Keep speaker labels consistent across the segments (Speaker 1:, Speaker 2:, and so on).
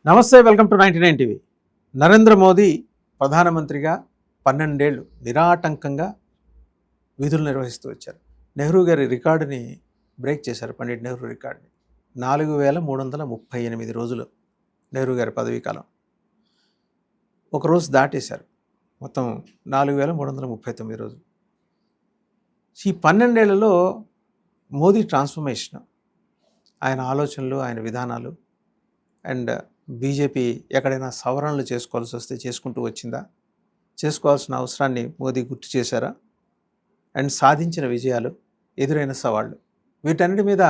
Speaker 1: నమస్తే, welcome to 99 TV. Narendra Modi ప్రధానమంత్రిగా 12 ఏళ్ళు నిరాటంకంగా విధులు నిర్వహిస్తూ వచ్చారు. నెహ్రూ గారి రికార్డుని బ్రేక్ చేశారు. పండిట్ నెహ్రూ రికార్డుని 4338 రోజులు నెహ్రూ గారి పదవీ కాలం. ఒకరోజు దాటేశారు. మొత్తం 4339 రోజులు. ఈ 12 ఏళ్లలో మోదీ ట్రాన్స్ఫర్మేషన్, ఆయన ఆలోచనలు, ఆయన విధానాలు అండ్ బీజేపీ ఎక్కడైనా సవరణలు చేసుకోవాల్సి వస్తే చేసుకుంటూ వచ్చిందా, చేసుకోవాల్సిన అవసరాన్ని మోదీ గుర్తు చేశారా, అండ్ సాధించిన విజయాలు, ఎదురైన సవాళ్ళు, వీటన్నిటి మీద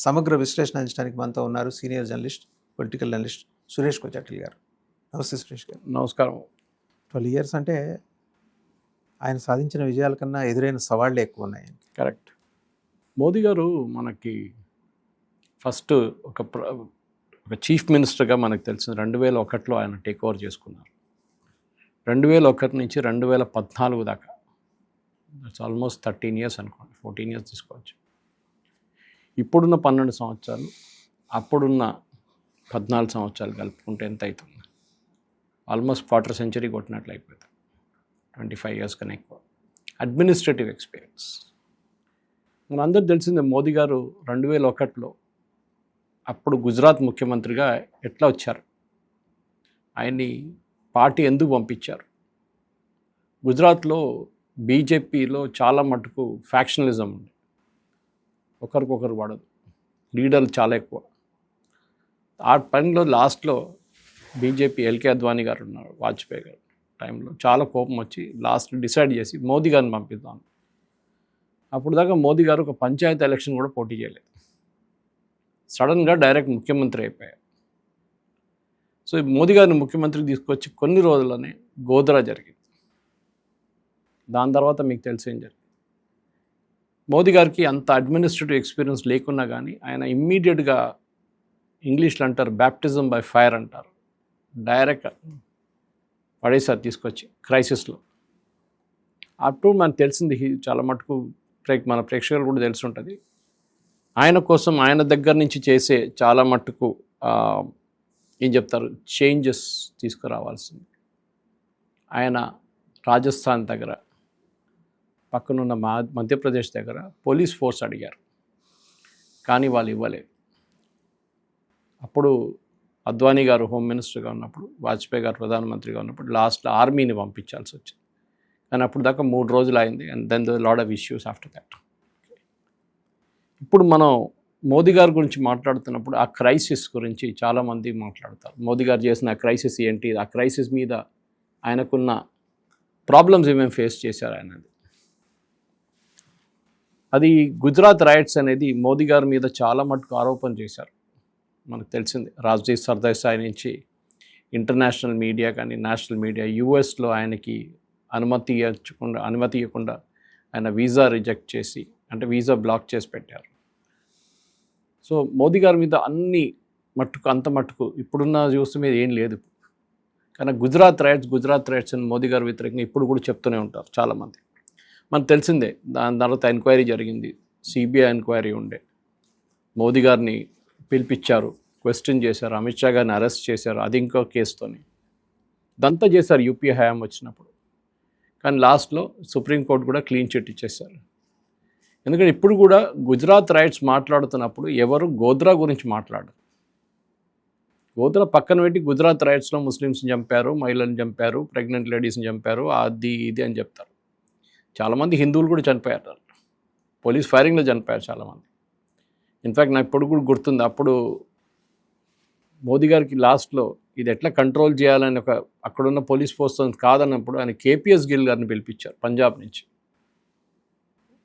Speaker 1: సమగ్ర విశ్లేషణ అందించడానికి మనతో ఉన్నారు senior journalist, political journalist Suresh Kochattil గారు. నమస్తే సురేష్ గారు.
Speaker 2: నమస్కారం.
Speaker 1: 12 years అంటే ఆయన సాధించిన విజయాల కన్నా ఎదురైన సవాళ్లే ఎక్కువ ఉన్నాయి.
Speaker 2: కరెక్ట్. మోదీ గారు మనకి ఫస్ట్ ఒక చీఫ్ మినిస్టర్గా మనకు తెలిసిన 2001లో ఆయన టేక్ ఓవర్ చేసుకున్నారు. 2001 నుంచి 2014 దాకా, దట్స్ ఆల్మోస్ట్ 13 years అనుకోండి, 14 years తీసుకోవచ్చు. ఇప్పుడున్న 12 సంవత్సరాలు, అప్పుడున్న 14 సంవత్సరాలు కలుపుకుంటే ఎంత అవుతుంది? ఆల్మోస్ట్ క్వార్టర్ సెంచరీ కొట్టినట్లు అయిపోతుంది. 25 years కన్నా ఎక్కువ. అడ్మినిస్ట్రేటివ్ ఎక్స్పీరియన్స్ మనందరూ తెలిసిందే. మోదీ గారు 2001లో అప్పుడు గుజరాత్ ముఖ్యమంత్రిగా ఎట్లా వచ్చారు, ఆయన్ని పార్టీ ఎందుకు పంపించారు? గుజరాత్లో బీజేపీలో చాలా మటుకు ఫ్యాక్షనలిజం ఉంది, ఒకరికొకరు పడదు, లీడర్లు చాలా ఎక్కువ. ఆ టైంలో లాస్ట్లో బీజేపీ ఎల్కే అద్వానీ గారు ఉన్నారు, వాజ్పేయి గారు టైంలో చాలా కోపం వచ్చి లాస్ట్ డిసైడ్ చేసి మోదీ గారిని పంపిద్దాం. అప్పుడు దాకా మోదీ గారు ఒక పంచాయతీ ఎలక్షన్ కూడా పోటీ చేయలేదు. సడన్గా డైరెక్ట్ ముఖ్యమంత్రి అయిపోయారు. సో మోదీ గారిని ముఖ్యమంత్రికి తీసుకొచ్చి కొన్ని రోజుల్లోనే గోధరా జరిగింది. దాని తర్వాత మీకు తెలిసేం జరిగింది. మోదీ గారికి అంత అడ్మినిస్ట్రేటివ్ ఎక్స్పీరియన్స్ లేకున్నా కానీ ఆయన ఇమ్మీడియట్గా, ఇంగ్లీష్లో అంటారు బ్యాప్టిజం బై ఫైర్ అంటారు, డైరెక్ట్ పడేసారి తీసుకొచ్చి క్రైసిస్లో. అప్పుడు మనకు తెలిసింది చాలా మటుకు, మన ప్రేక్షకులు కూడా తెలిసి ఉంటుంది, ఆయన కోసం ఆయన దగ్గర నుంచి చేసే చాలా మట్టుకు ఏం చెప్తారు చేంజెస్ తీసుకురావాల్సింది. ఆయన రాజస్థాన్ దగ్గర, పక్కనున్న మధ్యప్రదేశ్ దగ్గర పోలీస్ ఫోర్స్ అడిగారు, కానీ వాళ్ళు ఇవ్వలేదు. అప్పుడు అద్వానీ గారు హోమ్ మినిస్టర్గా ఉన్నప్పుడు, వాజ్పేయి గారు ప్రధానమంత్రిగా ఉన్నప్పుడు లాస్ట్లో ఆర్మీని పంపించాల్సి వచ్చింది. కానీ అప్పుడు దాకా 3 రోజులు అయింది. And then the lot of issues after that. ఇప్పుడు మనం మోదీ గారి గురించి మాట్లాడుతున్నప్పుడు ఆ క్రైసిస్ గురించి చాలామంది మాట్లాడతారు. మోదీ గారు చేసిన ఆ క్రైసిస్ ఏంటి, ఆ క్రైసిస్ మీద ఆయనకున్న ప్రాబ్లమ్స్ ఏమేమి ఫేస్ చేశారు ఆయనది. అది గుజరాత్ రైట్స్ అనేది మోదీ గారి మీద చాలా మటుకు ఆరోపణ చేశారు. మనకు తెలిసింది, రాజ్దీప్ సర్దేశాయ్ నుంచి ఇంటర్నేషనల్ మీడియా కానీ నేషనల్ మీడియా, యూఎస్లో ఆయనకి అనుమతి ఇవ్వకుండా ఆయన వీసా రిజెక్ట్ చేసి, అంటే వీసా బ్లాక్ చేసి పెట్టారు. సో మోదీ గారి మీద అన్ని మట్టుకు, అంత మట్టుకు ఇప్పుడున్న న్యూస్ మీద ఏం లేదు. కానీ గుజరాత్ రైట్స్ అని మోదీ గారి వ్యతిరేకంగా ఇప్పుడు కూడా చెప్తూనే ఉంటారు చాలామంది. మనకు తెలిసిందే. దాని తర్వాత ఎంక్వైరీ జరిగింది, సిబిఐ ఎంక్వైరీ ఉండే. మోదీ గారిని పిలిపించారు, క్వశ్చన్ చేశారు, అమిత్ షా గారిని అరెస్ట్ చేశారు, అది ఇంకో కేసుతోని. ఇదంతా చేశారు యూపీఏ హయాం వచ్చినప్పుడు. కానీ లాస్ట్లో సుప్రీంకోర్టు కూడా క్లీన్ చిట్ ఇచ్చేశారు. ఎందుకంటే ఇప్పుడు కూడా గుజరాత్ రైట్స్ మాట్లాడుతున్నప్పుడు ఎవరు గోధ్రా గురించి మాట్లాడరు. గోధ్రా పక్కన పెట్టి గుజరాత్ రైట్స్లో ముస్లిమ్స్ని చంపారు, మహిళలను చంపారు, ప్రెగ్నెంట్ లేడీస్ని చంపారు, అది ఇది అని చెప్తారు. చాలామంది హిందువులు కూడా చనిపోయారు, పోలీస్ ఫైరింగ్లో చనిపోయారు చాలామంది. ఇన్ఫ్యాక్ట్ నాకు ఇప్పుడు కూడా గుర్తుంది, అప్పుడు మోదీ గారికి లాస్ట్లో ఇది ఎట్లా కంట్రోల్ చేయాలని అక్కడున్న పోలీస్ ఫోర్స్ కాదన్నప్పుడు ఆయన కేపీఎస్ గిల్ గారిని పిలిపించారు పంజాబ్ నుంచి.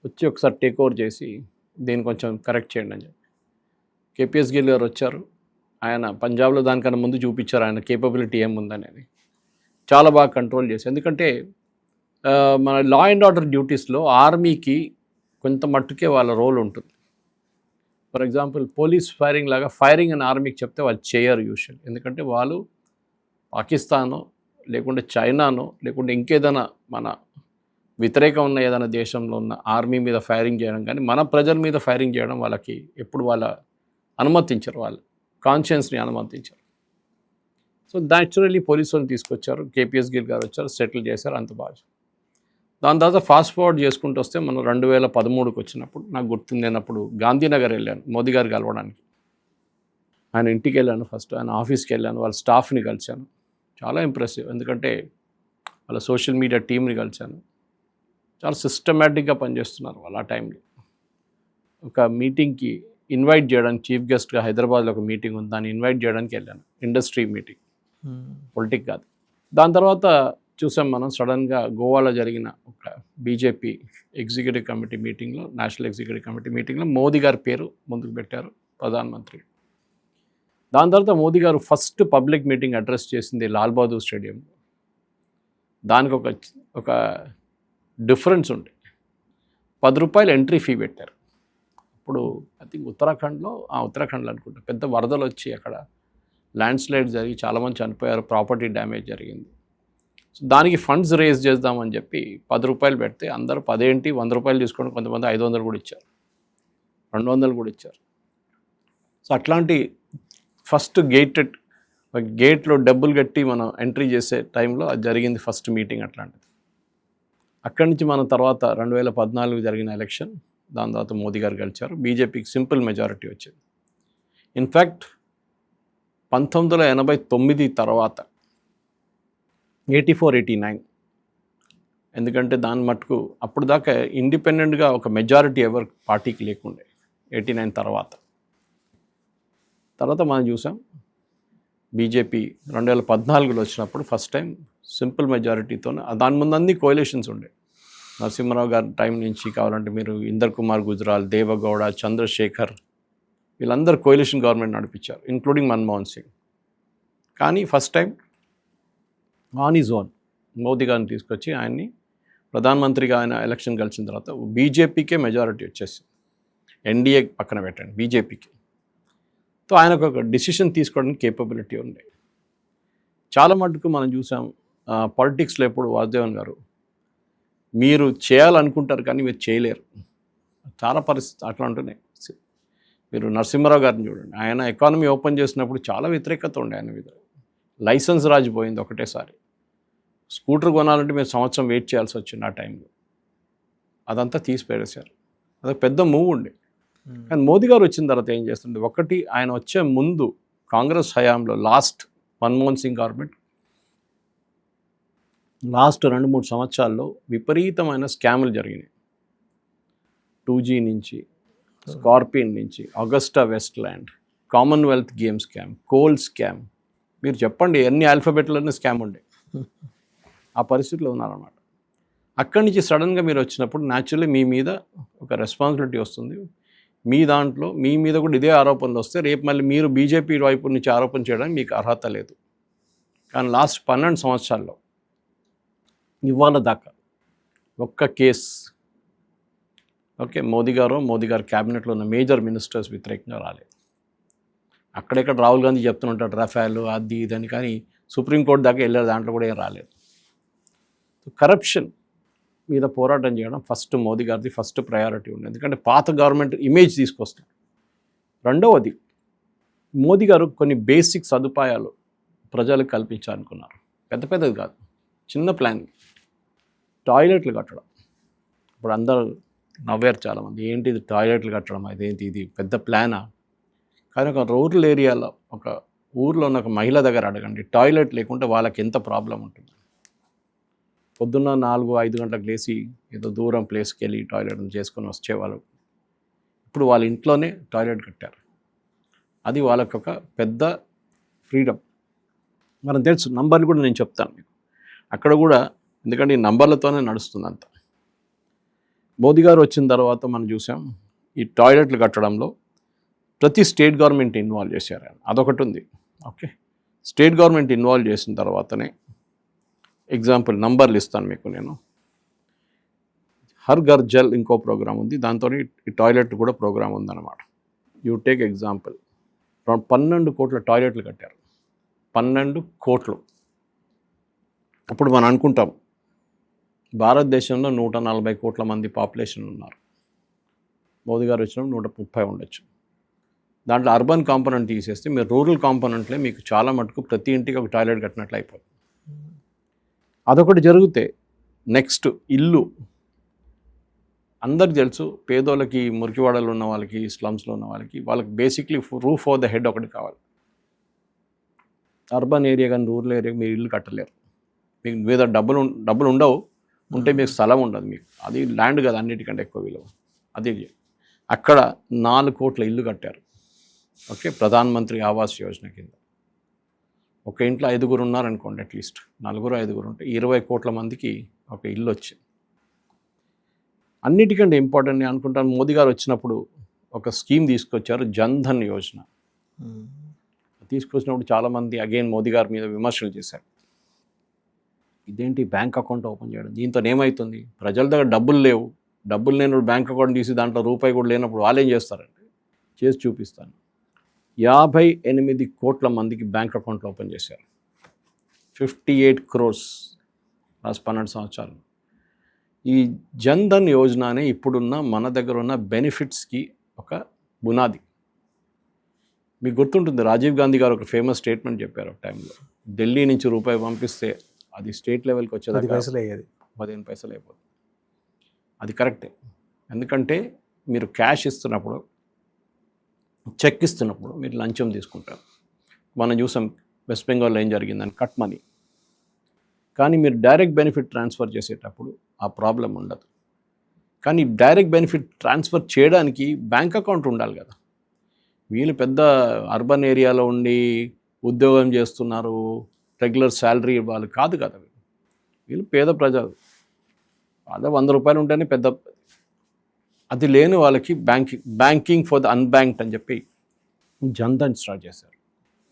Speaker 2: వచ్చి ఒకసారి టేక్ ఓవర్ చేసి దీన్ని కొంచెం కరెక్ట్ చేయండి అని చెప్పి కేపీఎస్ గిల్ గారు వచ్చారు. ఆయన పంజాబ్లో దానికన్నా ముందు చూపించారు ఆయన కేపబిలిటీ ఏముందనేది. చాలా బాగా కంట్రోల్ చేశారు. ఎందుకంటే మన లా అండ్ ఆర్డర్ డ్యూటీస్లో ఆర్మీకి కొంత మట్టుకే వాళ్ళ రోల్ ఉంటుంది. ఫర్ ఎగ్జాంపుల్ పోలీస్ ఫైరింగ్ లాగా ఫైరింగ్ అని ఆర్మీకి చెప్తే వాళ్ళు చేయరు యూజువల్. ఎందుకంటే వాళ్ళు పాకిస్తానో లేకుంటే చైనానో లేకుంటే ఇంకేదైనా మన వ్యతిరేకం ఉన్న ఏదైనా దేశంలో ఉన్న ఆర్మీ మీద ఫైరింగ్ చేయడం కానీ మన ప్రజల మీద ఫైరింగ్ చేయడం వాళ్ళకి ఎప్పుడు వాళ్ళ అనుమతించరు, వాళ్ళు కాన్షియన్స్ని అనుమతించరు. సో న్యాచురల్లీ పోలీసు వాళ్ళు తీసుకొచ్చారు, కేపీఎస్ గిల్ గారు వచ్చారు, సెటిల్ చేశారు, అంత బాగా. దాని తర్వాత ఫాస్ట్ ఫార్వర్డ్ చేసుకుంటూ వస్తే మనం 2013కి వచ్చినప్పుడు నాకు గుర్తుందేనప్పుడు గాంధీనగర్ వెళ్ళాను మోదీ గారు కలవడానికి. ఆయన ఇంటికి వెళ్ళాను, ఫస్ట్ ఆయన ఆఫీస్కి వెళ్ళాను, వాళ్ళ స్టాఫ్ని కలిశాను. చాలా ఇంప్రెసివ్, ఎందుకంటే వాళ్ళ సోషల్ మీడియా టీమ్ని కలిశాను. చాలా సిస్టమేటిక్గా పనిచేస్తున్నారు వాళ్ళు. ఆ టైంలో ఒక మీటింగ్కి ఇన్వైట్ చేయడానికి, చీఫ్ గెస్ట్గా హైదరాబాద్లో ఒక మీటింగ్ ఉంది, దాన్ని ఇన్వైట్ చేయడానికి వెళ్ళాను. ఇండస్ట్రీ మీటింగ్, పొలిటిక్ కాదు. దాని తర్వాత చూసాం మనం సడన్గా గోవాలో జరిగిన ఒక బీజేపీ ఎగ్జిక్యూటివ్ కమిటీ మీటింగ్లో, నేషనల్ ఎగ్జిక్యూటివ్ కమిటీ మీటింగ్లో మోదీ గారి పేరు ముందుకు పెట్టారు ప్రధానమంత్రి. దాని తర్వాత మోదీ గారు ఫస్ట్ పబ్లిక్ మీటింగ్ అడ్రస్ చేసింది లాల్ బహదూర్ స్టేడియం. దానికి ఒక డిఫరెన్స్ ఉంది. 10 రూపాయలు ఎంట్రీ ఫీ పెట్టారు. అప్పుడు ఐ థింక్ ఉత్తరాఖండ్లో అనుకుంటా పెద్ద వరదలు వచ్చి అక్కడ ల్యాండ్ స్లైడ్ జరిగి చాలామంది చనిపోయారు, ప్రాపర్టీ డ్యామేజ్ జరిగింది. సో దానికి ఫండ్స్ రేజ్ చేద్దామని చెప్పి 10 రూపాయలు పెడితే అందరూ 10 ఏంటి 100 రూపాయలు తీసుకొని కొంతమంది 500 కూడా ఇచ్చారు, 200 కూడా ఇచ్చారు. సో అట్లాంటి ఫస్ట్ గేట్లో డబ్బులు కట్టి మనం ఎంట్రీ చేసే టైంలో అది జరిగింది ఫస్ట్ మీటింగ్ అట్లాంటిది. అక్కడి నుంచి మన తర్వాత 2014 జరిగిన ఎలక్షన్, దాని తర్వాత మోదీ గారు గెలిచారు. బీజేపీకి సింపుల్ మెజారిటీ వచ్చింది. ఇన్ఫ్యాక్ట్ 1989 తర్వాత 84-89, ఎందుకంటే దాని మటుకు అప్పుడు దాకా ఇండిపెండెంట్గా ఒక మెజారిటీ ఎవరు పార్టీకి లేకుండే. 89 తర్వాత మనం చూసాం బీజేపీ 2014లో వచ్చినప్పుడు ఫస్ట్ టైం సింపుల్ మెజారిటీతోనే. దాని ముందు అన్ని కోalitions ఉండే. నరసింహారావు గారి టైం నుంచి కావాలంటే మీరు ఇందర్ కుమార్ గుజ్రాల్, దేవగౌడ, చంద్రశేఖర్ వీళ్ళందరూ కోalition గవర్నమెంట్ నడిపించారు, ఇంక్లూడింగ్ మన్మోహన్ సింగ్. కానీ first time on is own Modi గారిని తీసుకొచ్చి ఆయన్ని ప్రధానమంత్రిగా ఆయన ఎలక్షన్ గెలిచిన తర్వాత బీజేపీకే మెజారిటీ వచ్చేసింది. ఎన్డీఏ పక్కన పెట్టండి, బీజేపీకి. సో ఆయనకు ఒక డిసిషన్ తీసుకోవడానికి కేపబిలిటీ ఉంది. చాలా మటుకు మనం చూసాం పాలిటిక్స్లో ఎప్పుడు వాసుదేవన్ గారు, మీరు చేయాలనుకుంటారు కానీ మీరు చేయలేరు. చాలా పరిస్థితి అట్లా ఉంటున్నాయి. మీరు నరసింహారావు గారిని చూడండి, ఆయన ఎకానమీ ఓపెన్ చేసినప్పుడు చాలా వ్యతిరేకత ఉండే ఆయన మీద. లైసెన్స్ రాజు పోయింది ఒకటేసారి. స్కూటర్ కొనాలంటే మీరు సంవత్సరం వెయిట్ చేయాల్సి వచ్చింది ఆ టైంలో. అదంతా తీసి పేరేశారు. అదొక పెద్ద మూవ్ ఉండే. కానీ మోదీ గారు వచ్చిన తర్వాత ఏం చేస్తుండే, ఒకటి ఆయన వచ్చే ముందు కాంగ్రెస్ హయాంలో last Manmohan Singh government last 2-3 సంవత్సరాల్లో విపరీతమైన స్కాములు జరిగినాయి. 2G నుంచి, స్కార్పియన్ నుంచి, Agusta Westland, Commonwealth game scam, coal scam, మీరు చెప్పండి ఎన్ని ఆల్ఫాబెట్లన్నీ స్కామ్ ఉండే. ఆ పరిస్థితిలో ఉన్నారన్నమాట. అక్కడి నుంచి సడన్గా మీరు వచ్చినప్పుడు న్యాచురల్లీ మీ మీద ఒక రెస్పాన్సిబిలిటీ వస్తుంది. మీ దాంట్లో మీ మీద కూడా ఇదే ఆరోపణలు వస్తే రేపు మళ్ళీ మీరు బీజేపీ వైపు నుంచి ఆరోపణ చేయడానికి మీకు అర్హత లేదు. కానీ లాస్ట్ 12 సంవత్సరాల్లో ఇవాళ దాకా ఒక్క కేస్ మోదీ గారు క్యాబినెట్లో ఉన్న మేజర్ మినిస్టర్స్ వ్యతిరేకంగా రాలేదు. అక్కడెక్కడ రాహుల్ గాంధీ చెప్తుంటాడు రఫేల్ అది ఇదని, కానీ సుప్రీంకోర్టు దాకా వెళ్ళారు, దాంట్లో కూడా ఏం రాలేదు. కరప్షన్ మీద పోరాటం చేయడం ఫస్ట్ మోదీ గారిది ఫస్ట్ ప్రయారిటీ ఉంది. ఎందుకంటే పాత గవర్నమెంట్ ఇమేజ్ తీసుకొస్తారు. రెండవది మోదీ గారు కొన్ని బేసిక్ సదుపాయాలు ప్రజలకు కల్పించాలనుకున్నారు. పెద్దది కాదు, చిన్న ప్లాన్. టాయిలెట్లు కట్టడం. ఇప్పుడు అందరూ నవ్వారు చాలామంది, ఏంటి ఇది టాయిలెట్లు కట్టడం, అదేంటి ఇది పెద్ద ప్లానా? కానీ ఒక రూరల్ ఏరియాలో ఒక ఊర్లో ఉన్న ఒక మహిళ దగ్గర అడగండి, టాయిలెట్ లేకుంటే వాళ్ళకి ఎంత ప్రాబ్లం ఉంటుంది. పొద్దున్న 4-5 గంటలకు లేచి ఏదో దూరం ప్లేస్కి వెళ్ళి టాయిలెట్ చేసుకొని వచ్చేవాళ్ళు. ఇప్పుడు వాళ్ళ ఇంట్లోనే టాయిలెట్ కట్టారు. అది వాళ్ళకి ఒక పెద్ద ఫ్రీడమ్. మనం తెలుసు, నంబర్లు కూడా నేను చెప్తాను మీకు. అక్కడ కూడా ఎందుకంటే ఈ నంబర్లతోనే నడుస్తుంది అంత. మోదీ గారు వచ్చిన తర్వాత మనం చూసాం ఈ టాయిలెట్లు కట్టడంలో ప్రతి స్టేట్ గవర్నమెంట్ ఇన్వాల్వ్ చేశారు. అదొకటి ఉంది. స్టేట్ గవర్నమెంట్ ఇన్వాల్వ్ చేసిన తర్వాతనే ఎగ్జాంపుల్ నంబర్లు ఇస్తాను మీకు నేను. హర్ ఘర్ జల్ ఇంకో ప్రోగ్రామ్ ఉంది, దాంతో ఈ టాయిలెట్ కూడా ప్రోగ్రామ్ ఉందన్నమాట. యూ టేక్ ఎగ్జాంపుల్, 12 కోట్ల టాయిలెట్లు కట్టారు. 12 కోట్లు. అప్పుడు మనం అనుకుంటాం భారతదేశంలో 140 కోట్ల మంది పాపులేషన్ ఉన్నారు. మోదీ గారు వచ్చినప్పుడు 130 ఉండొచ్చు. దాంట్లో అర్బన్ కాంపోనెంట్ తీసేస్తే మీరు రూరల్ కాంపోనెంట్లే మీకు చాలా మటుకు ప్రతి ఇంటికి ఒక టాయిలెట్ కట్టినట్లు అయిపోతుంది. అదొకటి జరిగితే నెక్స్ట్ ఇల్లు అందరికి తెలుసు, పేదోళ్ళకి, మురికివాడలు ఉన్న వాళ్ళకి, స్లమ్స్లో ఉన్న వాళ్ళకి basically roof of the head ఒకటి కావాలి. అర్బన్ ఏరియా కానీ రూరల్ ఏరియా మీరు ఇల్లు కట్టలేరు. మీకు మీద డబ్బులు ఉండవు, ఉంటే మీకు స్థలం ఉండదు. మీకు అది ల్యాండ్ కదా అన్నిటికంటే ఎక్కువ విలువ. అది అక్కడ 4 కోట్ల ఇల్లు కట్టారు. ఓకే, ప్రధాన్ మంత్రి ఆవాస్ యోజన కింద. ఒక ఇంట్లో 5 ఉన్నారనుకోండి, అట్లీస్ట్ 4-5 ఉంటే 20 కోట్ల మందికి ఒక ఇల్లు వచ్చింది. అన్నిటికంటే ఇంపార్టెంట్ నేను అనుకుంటాను, మోదీ గారు వచ్చినప్పుడు ఒక స్కీమ్ తీసుకొచ్చారు, జన్ధన్ యోజన. తీసుకొచ్చినప్పుడు చాలామంది అగైన్ మోదీ గారి మీద విమర్శలు చేశారు. ఇదేంటి బ్యాంక్ అకౌంట్ ఓపెన్ చేయడం, దీంతో ఏమవుతుంది? ప్రజల దగ్గర డబ్బులు లేవు, డబ్బులు లేనప్పుడు బ్యాంక్ అకౌంట్ తీసి దాంట్లో రూపాయి కూడా లేనప్పుడు వాళ్ళు ఏం చేస్తారంటే, చేసి చూపిస్తాను. 58 కోట్ల మందికి బ్యాంక్ అకౌంట్లు ఓపెన్ చేశారు. 58 crores లాస్ట్ 12 సంవత్సరాలు. ఈ జన్ధన్ యోజన అనే ఇప్పుడున్న మన దగ్గర ఉన్న బెనిఫిట్స్కి ఒక బునాది. మీకు గుర్తుంటుంది, రాజీవ్ గాంధీ గారు ఒక ఫేమస్ స్టేట్మెంట్ చెప్పారు ఒక టైంలో, ఢిల్లీ నుంచి రూపాయి పంపిస్తే అది స్టేట్ లెవెల్కి వచ్చేది
Speaker 1: 10 పైసలు అయ్యేది,
Speaker 2: 15 పైసలు అయిపోతుంది. అది కరెక్టే, ఎందుకంటే మీరు క్యాష్ ఇస్తున్నప్పుడు, చెక్ ఇస్తున్నప్పుడు మీరు లంచం తీసుకుంటారు. మనం చూసాం వెస్ట్ బెంగాల్లో ఏం జరిగిందని, కట్ మనీ. కానీ మీరు డైరెక్ట్ బెనిఫిట్ ట్రాన్స్ఫర్ చేసేటప్పుడు ఆ ప్రాబ్లం ఉండదు. కానీ డైరెక్ట్ బెనిఫిట్ ట్రాన్స్ఫర్ చేయడానికి బ్యాంక్ అకౌంట్ ఉండాలి కదా. వీళ్ళు పెద్ద అర్బన్ ఏరియాలో ఉండి ఉద్యోగం చేస్తున్నారు, రెగ్యులర్ శాలరీ వాళ్ళు కాదు కదా. వీళ్ళు పేద ప్రజలు, అదే 100 రూపాయలు ఉంటేనే పెద్ద. అది లేని వాళ్ళకి బ్యాంకింగ్ ఫర్ ద అన్బ్యాంక్డ్ అని చెప్పి జన్ధన్ స్టార్ట్ చేశారు.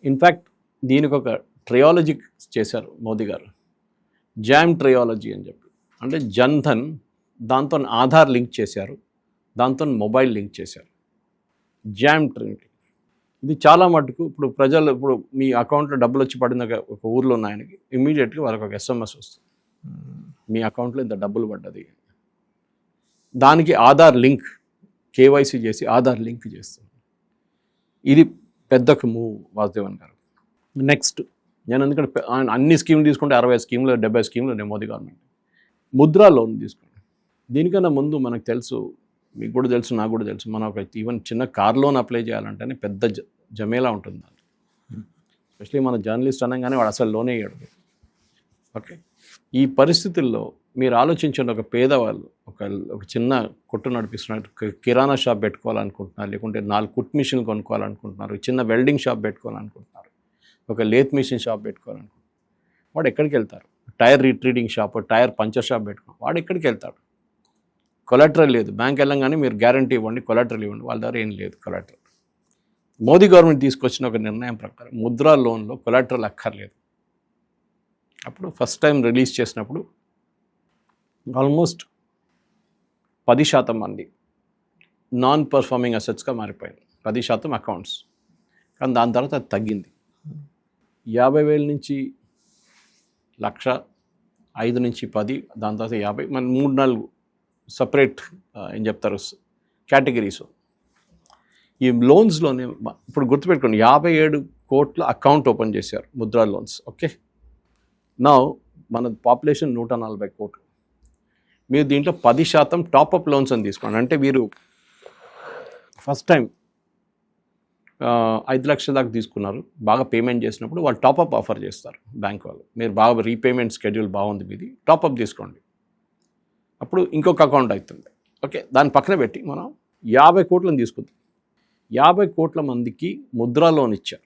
Speaker 2: ఇన్ఫ్యాక్ట్ దీనికి ఒక ట్రయాలజీ చేశారు మోదీ గారు, జామ్ ట్రయాలజీ అని చెప్పి. అంటే జన్ధన్, దాంతో ఆధార్ లింక్ చేశారు, దాంతో మొబైల్ లింక్ చేశారు, జామ్ ట్రినిటీ. ఇది చాలా మటుకు ఇప్పుడు ప్రజలు, ఇప్పుడు మీ అకౌంట్లో డబ్బులు వచ్చి పడిన ఒక ఊర్లో ఉన్న ఆయనకి ఇమ్మీడియట్గా వాళ్ళకి ఒక SMS వస్తుంది, మీ అకౌంట్లో ఇంత డబ్బులు పడ్డది. దానికి ఆధార్ లింక్, KYC చేసి ఆధార్ లింక్ చేస్తుంది. ఇది పెద్దకు మూవ్ వాసుదేవన్ గారు. నెక్స్ట్ నేను ఎందుకంటే అన్ని స్కీమ్లు తీసుకుంటే 60 స్కీమ్లు 70 స్కీమ్లు ఉన్నాయి మోదీ గవర్నమెంట్. ముద్రా లోన్ తీసుకోండి. దీనికన్నా ముందు మనకు తెలుసు, మీకు కూడా తెలుసు, నాకు కూడా తెలుసు, మనం ఒక ఈవెన్ చిన్న కార్ లోన్ అప్లై చేయాలంటేనే పెద్ద జమేలా ఉంటుంది. ఎస్పెషలీ మన జర్నలిస్ట్ అనగానే వాడు అసలు లోనే ఇవ్వడు. ఓకే, ఈ పరిస్థితుల్లో మీరు ఆలోచించండి, ఒక పేదవాళ్ళు ఒక చిన్న కొట్టు నడిపిస్తున్నారు, కిరాణా షాప్ పెట్టుకోవాలనుకుంటున్నారు, లేకుంటే 4 కుట్ మిషన్లు కొనుక్కోవాలనుకుంటున్నారు, చిన్న వెల్డింగ్ షాప్ పెట్టుకోవాలనుకుంటున్నారు, ఒక లేత్ మిషన్ షాప్ పెట్టుకోవాలనుకుంటున్నారు. వాడు ఎక్కడికి వెళ్తారు? Tyre retreading shop, tyre puncture shop పెట్టుకున్నాడు, వాడు ఎక్కడికి వెళ్తాడు? కొలాటరల్ లేదు. బ్యాంక్ వెళ్ళంగానే మీరు గ్యారంటీ ఇవ్వండి, కొలాటరల్ ఇవ్వండి, వాళ్ళ దగ్గర ఏం లేదు కొలాటరల్. మోదీ గవర్నమెంట్ తీసుకొచ్చిన ఒక నిర్ణయం ప్రకారం ముద్రా లోన్లో కొలాటరల్ అక్కర్లేదు. అప్పుడు ఫస్ట్ టైం రిలీజ్ చేసినప్పుడు ఆల్మోస్ట్ 10% మంది నాన్ పర్ఫార్మింగ్ అసెట్స్గా మారిపోయింది, 10% అకౌంట్స్. కానీ దాని తర్వాత అది తగ్గింది. 50,000 నుంచి 1,00,000, 5 నుంచి 10, దాని తర్వాత 50, మన 3-4 సపరేట్ ఏం చెప్తారు కేటగిరీస్. ఈ లోన్స్లోనే ఇప్పుడు గుర్తుపెట్టుకోండి, 57 కోట్ల అకౌంట్ ఓపెన్ చేశారు ముద్రా లోన్స్. ఓకే, నా మన పాపులేషన్ 140 కోట్లు. మీరు దీంట్లో 10% టాప్అప్ లోన్స్ అని తీసుకోండి. అంటే మీరు ఫస్ట్ టైం 5 లక్షల దాకా తీసుకున్నారు, బాగా పేమెంట్ చేసినప్పుడు వాళ్ళు టాప్అప్ ఆఫర్ చేస్తారు బ్యాంక్ వాళ్ళు. మీరు బాగా రీపేమెంట్ స్కెడ్యూల్ బాగుంది మీది, టాప్అప్ తీసుకోండి, అప్పుడు ఇంకొక అకౌంట్ అవుతుంది. ఓకే, దాని పక్కన పెట్టి మనం 50 కోట్లను తీసుకుందాం. 50 కోట్ల మందికి ముద్రా లోన్ ఇచ్చారు.